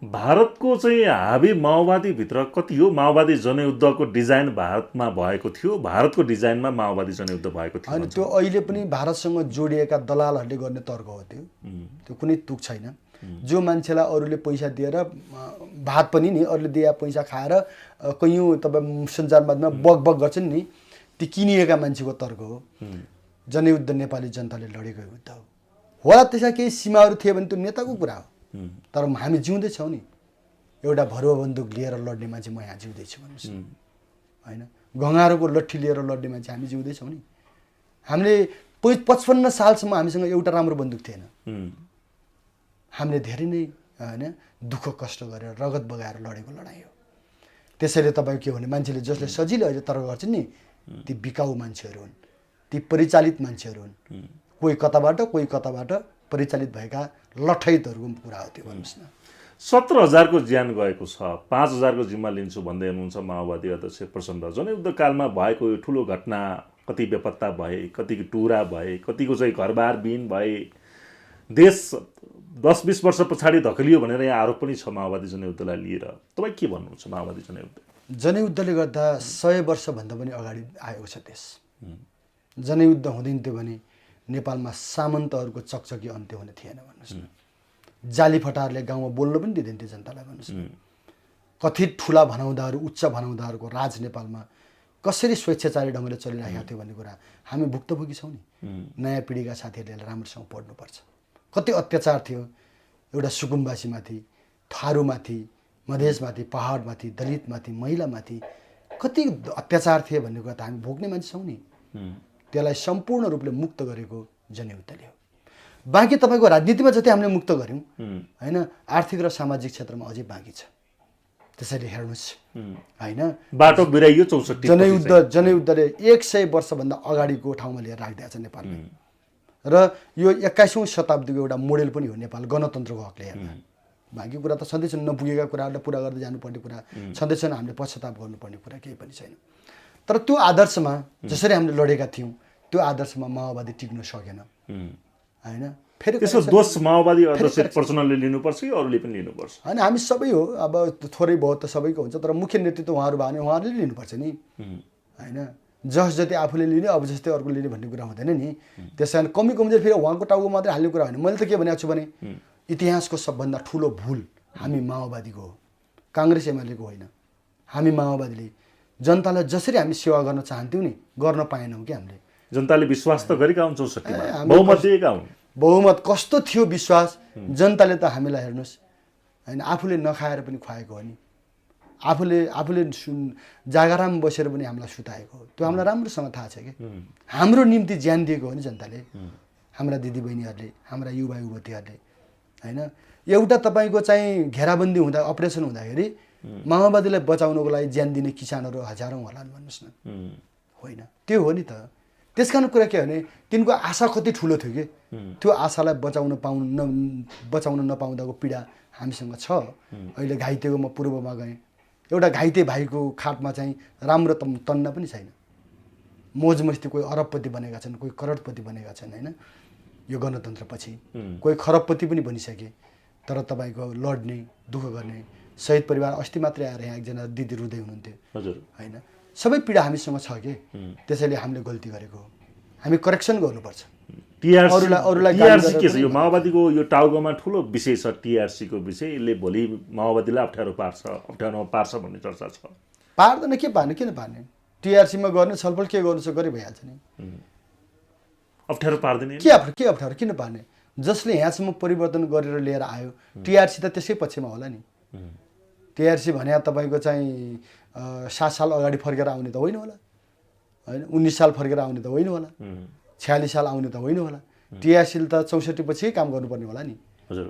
भारतको चाहिँ हाबी माओवादीभित्र कति हो? माओवादी जनयुद्धको डिजाइन भारतमा भएको थियो, भारतको डिजाइनमा माओवादी जनयुद्ध भएको थियो होइन, त्यो अहिले पनि भारतसँग जोडिएका दलालहरूले गर्ने तर्क हो त्यो। त्यो कुनै तुक छैन। जो मान्छेलाई अरूले पैसा दिएर भात पनि नि अरूले दिए पैसा खाएर कैयौँ तपाईँ सञ्चार माध्यममा बग गर्छन् नि, ती किनिएका मान्छेको तर्क हो। जनयुद्ध नेपाली जनताले लडेको युद्ध हो। होला त्यसका केही सीमाहरू थिए भने त्यो नेताको कुरा हो, तर हामी जिउँदैछौँ नि। एउटा भरुवा बन्दुक लिएर लड्ने मान्छे म यहाँ जिउँदैछु भन्नुहोस् न, होइन? गँगारोको लट्ठी लिएर लड्ने मान्छे हामी जिउँदैछौँ नि। हामीले 55 सालसम्म हामीसँग एउटा राम्रो बन्दुक थिएन। हामीले धेरै नै होइन दुःख कष्ट गरेर रगत बगाएर लडेको लडाइँ हो। त्यसैले तपाईँको के हो भने मान्छेले जसले सजिलै अहिले तर्क गर्छन् नि, ती बिकाउ मान्छेहरू हुन्, ती परिचालित मान्छेहरू हुन्। कोही कताबाट परिचालित भएका लठैतहरूको कुरा हो त्यो। भन्नुहोस् न, 17,000 को ज्यान गएको छ, 5,000 को जिम्मा लिन्छु भन्दै हुनुहुन्छ माओवादी अध्यक्ष प्रचण्ड। जनयुद्धकालमा भएको यो ठुलो घटना, कति बेपत्ता भए, कतिको टुरा भए, कतिको चाहिँ घरबार विहीन भए, देश 10-20 वर्ष पछाडि धकेलियो भनेर यहाँ आरोप पनि छ माओवादी जनयुद्धलाई लिएर। तपाईँ के भन्नुहुन्छ माओवादी जनयुद्ध? जनयुद्धले गर्दा 100 वर्षभन्दा पनि अगाडि आएको छ देश। जनयुद्ध हुँदैन थियो भने नेपालमा सामन्तहरूको चकचकी अन्त्य हुने थिएन। भन्नुहोस् न, जाली फटाहरूले गाउँमा बोल्न पनि दिँदैन थियो जनतालाई। भन्नुहोस् न, कति ठुला भनाउँदाहरू, उच्च भनाउँदाहरूको राज नेपालमा कसरी स्वेच्छाचारी ढङ्गले चलिरहेको थियो भन्ने कुरा हामी भुक्तभोगी छौँ नि। नयाँ पिँढीका साथीहरूले राम्रोसँग पढ्नुपर्छ। कति अत्याचार थियो एउटा सुकुम्बासीमाथि, थारूमाथि, मधेसमाथि, पहाडमाथि, दलितमाथि, महिलामाथि कति अत्याचार थिए भन्ने कुरा त हामी भोग्ने मान्छे छौँ नि। त्यसलाई सम्पूर्ण रूपले मुक्त गरेको जनयुद्धले हो। बाँकी तपाईँको राजनीतिमा जति हामीले मुक्त गऱ्यौँ होइन, आर्थिक र सामाजिक क्षेत्रमा अझै बाँकी छ। त्यसैले हेर्नुहोस् होइन, बाटो बिराइयो 64 जनयुद्धले 100 वर्षभन्दा अगाडिको ठाउँमा लिएर राखिदिएको छ नेपाललाई। र यो 21औं शताब्दीको एउटा मोडेल पनि हो नेपाल गणतन्त्रको हकले हेर्दा। बाँकी कुरा त सधैँ छन्, नपुगेका कुराहरूलाई पुरा गर्दै जानुपर्ने कुरा सधैँ छन्, हामीले पश्चाताप गर्नुपर्ने कुरा केही पनि छैन। तर त्यो आदर्शमा जसरी हामीले लडेका थियौँ त्यो आदर्शमा माओवादी टिक्न सकेन होइन। फेरि त्यसको दोष माओवादी अध्यक्ष प्रचण्डले लिनुपर्छ कि अरूले पनि लिनुपर्छ? होइन, हामी सबै हो। अब थोरै बहुत त सबैको हुन्छ, तर मुख्य नेतृत्व उहाँहरू भयो भने उहाँहरूले लिनुपर्छ नि होइन। जस जति आफूले लिने अब जस्तै अर्को लिने भन्ने कुरा हुँदैन नि। त्यस कारण कमी कमजोरी फेरि उहाँको टाउको मात्रै हाल्ने कुरा होइन। मैले त के भनेको छु भने इतिहासको सबभन्दा ठुलो भुल हामी माओवादीको हो, काङ्ग्रेस एमालेको होइन। हामी माओवादीले जनतालाई जसरी हामी सेवा गर्न चाहन्थ्यौँ नि गर्न पाएनौँ कि हामीले। जनताले विश्वास त गरेका हुन् 64 मा, बहुमत दिएका हुन्। बहुमत कस्तो थियो विश्वास, जनताले त हामीलाई हेर्नुहोस् होइन आफूले नखाएर पनि खुवाएको हो नि। आफूले जागराम बसेर पनि हामीलाई सुताएको हो। त्यो हामीलाई राम्रोसँग थाहा छ कि हाम्रो निम्ति ज्यान दिएको हो नि जनताले, हाम्रा दिदीबहिनीहरूले, हाम्रा युवा युवतीहरूले होइन। एउटा तपाईँको चाहिँ घेराबन्दी हुँदा, अपरेसन हुँदाखेरि माओवादीलाई बचाउनको लागि ज्यान दिने किसानहरू हजारौँ होलान् भन्नुहोस् न, होइन? त्यो हो नि त। त्यसकारण कुरा के भने तिनको आशा कति ठुलो थियो कि त्यो आशालाई बचाउन नपाउँदाको पीडा हामीसँग छ। अहिले घाइतेको म पूर्वमा गएँ, एउटा घाइते भाइको खाटमा चाहिँ राम्रो तन्ना पनि छैन। मोज मस्ती कोही अरबपति बनेका छन्, कोही करोडपति बनेका छन् होइन। यो गणतन्त्रपछि कोही खरबपति पनि बनिसके, तर तपाईँको लड्ने, दुःख गर्ने शहीद परिवार अस्ति मात्रै आएर यहाँ एकजना दिदी रुँदै हुनुहुन्थ्यो होइन। सबै पीडा हामीसँग छ कि त्यसैले हामीले गल्ती गरेको हो, हामी करेक्सन गर्नुपर्छ। टीआरसी के छ? यो माओवादीको यो टाउकोमा ठुलो विषय छ टीआरसी को विषय। यसले भोलि माओवादीलाई अप्ठ्यारोमा पार्छ भन्ने चर्चा छ। पार्दैन, के पार्ने, किन पार्ने? टीआरसीमा गर्ने छलफल के गर्नु छ गरे भइहाल्छ नि। अप्ठ्यारो पार्दैन के अप्ठ्यारो किन पार्ने? जसले यहाँसम्म परिवर्तन गरेर लिएर आयो टीआरसी त त्यसै पक्षमा होला नि। टीआरसी भने तपाईँको चाहिँ 7 साल अगाडि फर्केर आउने त होइन होला होइन, 19 साल फर्केर आउने त होइन होला, 46 साल आउने त होइन होला। टीआरसीले त 64 पछि काम गर्नुपर्ने होला नि। हजुर।